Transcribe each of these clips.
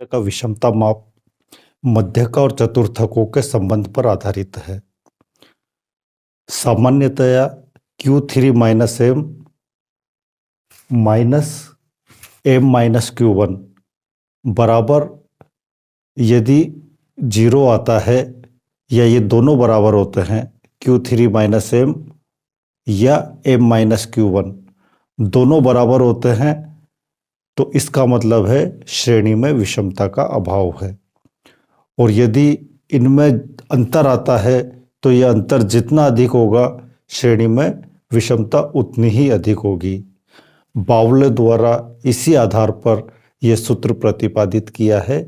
का विषमता माप मध्यक और चतुर्थकों के संबंध पर आधारित है। सामान्यतया Q3 minus M minus M minus Q1 बराबर यदि 0 आता है या ये दोनों बराबर होते हैं Q3 माइनस एम या एम माइनस Q1 दोनों बराबर होते हैं तो इसका मतलब है श्रेणी में विषमता का अभाव है। और यदि इनमें अंतर आता है तो यह अंतर जितना अधिक होगा श्रेणी में विषमता उतनी ही अधिक होगी। बाउले द्वारा इसी आधार पर यह सूत्र प्रतिपादित किया है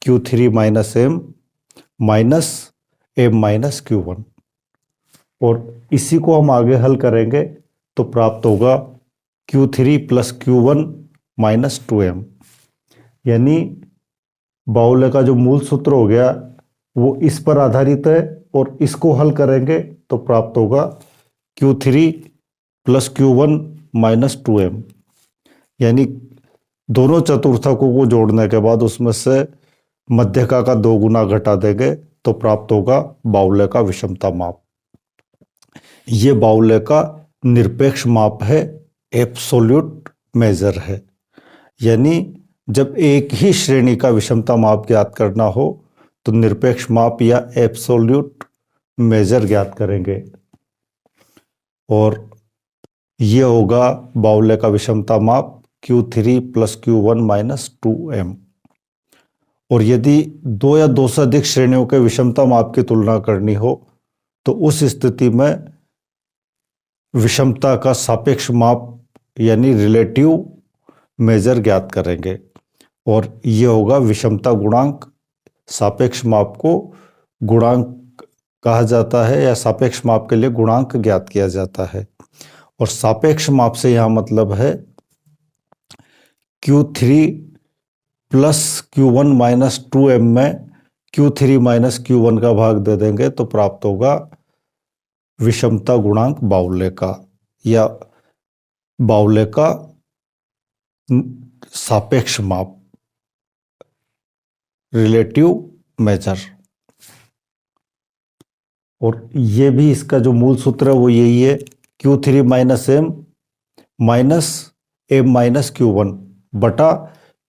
Q3 minus M minus M minus Q1 और इसी को हम आगे हल करेंगे तो प्राप्त होगा Q3 plus Q1 minus 2m। यानी बाउले का जो मूल सूत्र हो गया वो इस पर आधारित है और इसको हल करेंगे तो प्राप्त होगा Q3 plus Q1 minus 2m। यानी दोनों चतुर्थकों को जोड़ने के बाद उसमें से मध्यका का 2 गुना घटा देंगे तो प्राप्त होगा बाउले का विषमता माप। ये बाउले का निरपेक्ष माप है, एब्सोल्यूट मेजर है। यानी जब एक ही श्रेणी का विषमता माप ज्ञात करना हो तो निरपेक्ष माप या एब्सोल्यूट मेजर ज्ञात करेंगे और यह होगा बाउले का विषमता माप Q3 plus Q1 minus 2m। और यदि 2 या 2 से अधिक श्रेणियों के विषमता माप की तुलना करनी हो तो उस स्थिति में विषमता का सापेक्ष माप यानी रिलेटिव मेजर ज्ञात करेंगे और यह होगा विषमता गुणांक। सापेक्ष माप को गुणांक कहा जाता है या सापेक्ष माप के लिए गुणांक ज्ञात किया जाता है। और सापेक्ष माप से यहां मतलब है Q3 plus Q1 minus 2m में Q3 माइनस Q1 का भाग दे देंगे तो प्राप्त होगा विषमता गुणांक बाउले का या बाउले का सापेक्ष माप, रिलेटिव मेजर। और ये भी इसका जो मूल सूत्र है वो यही है Q3 minus M minus M minus Q1 बटा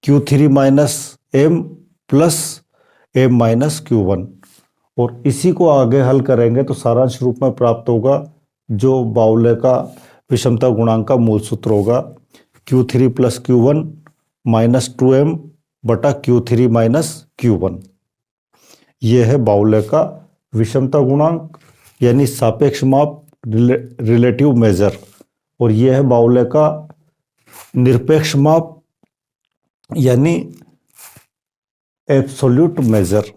Q3 minus M plus M minus Q1। और इसी को आगे हल करेंगे तो सारांश रूप में प्राप्त होगा जो बाउले का विषमता गुणांक का मूल सूत्र होगा Q3 plus Q1 minus 2m बटा Q3 माइनस Q1। यह है बाउले का विषमता गुणांक यानी सापेक्ष माप, रिलेटिव मेजर। और यह है बाउले का निरपेक्ष माप यानी एब्सोल्यूट मेजर।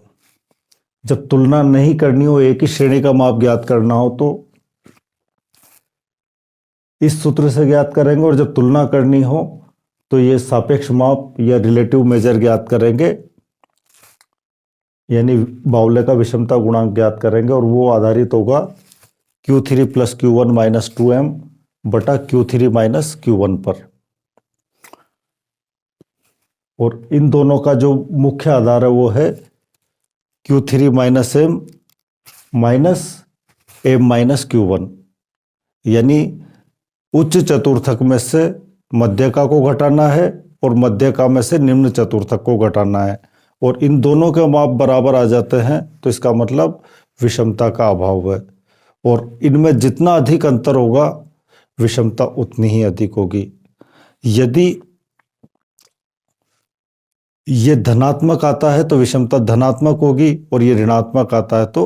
जब तुलना नहीं करनी हो, एक ही श्रेणी का माप ज्ञात करना हो तो इस सूत्र से ज्ञात करेंगे और जब तुलना करनी हो तो ये सापेक्ष माप या रिलेटिव मेजर ज्ञात करेंगे यानी बाउले का विषमता गुणांक ज्ञात करेंगे और वो आधारित होगा Q3 plus Q1 minus 2m बटा Q3 माइनस Q1 पर। और इन दोनों का जो मुख्य आधार है वो है Q3 minus M minus M minus Q1। यानी उच्च चतुर्थक में से मध्यका को घटाना है और मध्यका में से निम्न चतुर्थक को घटाना है और इन दोनों के माप बराबर आ जाते हैं तो इसका मतलब विषमता का अभाव है। और इनमें जितना अधिक अंतर होगा विषमता उतनी ही अधिक होगी। यदि ये धनात्मक आता है तो विषमता धनात्मक होगी और ये ऋणात्मक आता है तो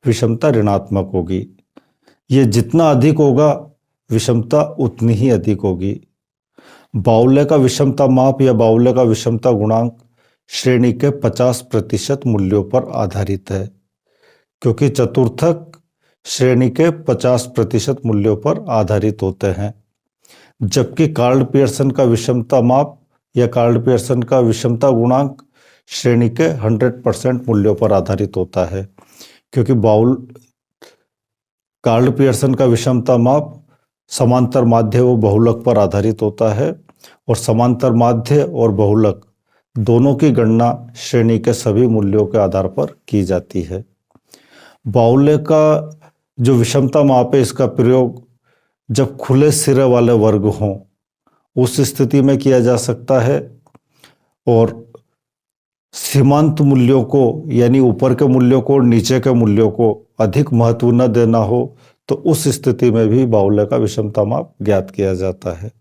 विषमता ऋणात्मक होगी। ये जितना अधिक होगा विषमता उतनी ही अधिक होगी। बाउले का विषमता माप या बाउले का विषमता गुणांक श्रेणी के 50% मूल्यों पर आधारित है क्योंकि चतुर्थक श्रेणी के 50% मूल्यों पर आधारित होते हैं। जबकि कार्ल पियर्सन का विषमता माप या कार्ल पियर्सन का विषमता गुणांक श्रेणी के 100% मूल्यों पर आधारित होता है क्योंकि कार्ल पियर्सन का विषमता माप समांतर माध्य व बहुलक पर आधारित होता है और समांतर माध्य और बहुलक दोनों की गणना श्रेणी के सभी मूल्यों के आधार पर की जाती है। बाउले का जो विषमता माप है, इसका प्रयोग जब खुले सिरे वाले वर्ग हों उस स्थिति में किया जा सकता है, और सीमांत मूल्यों को यानी ऊपर के मूल्यों को और नीचे के मूल्यों को अधिक महत्व न देना हो तो उस स्थिति में भी बाउले का विषमता माप ज्ञात किया जाता है।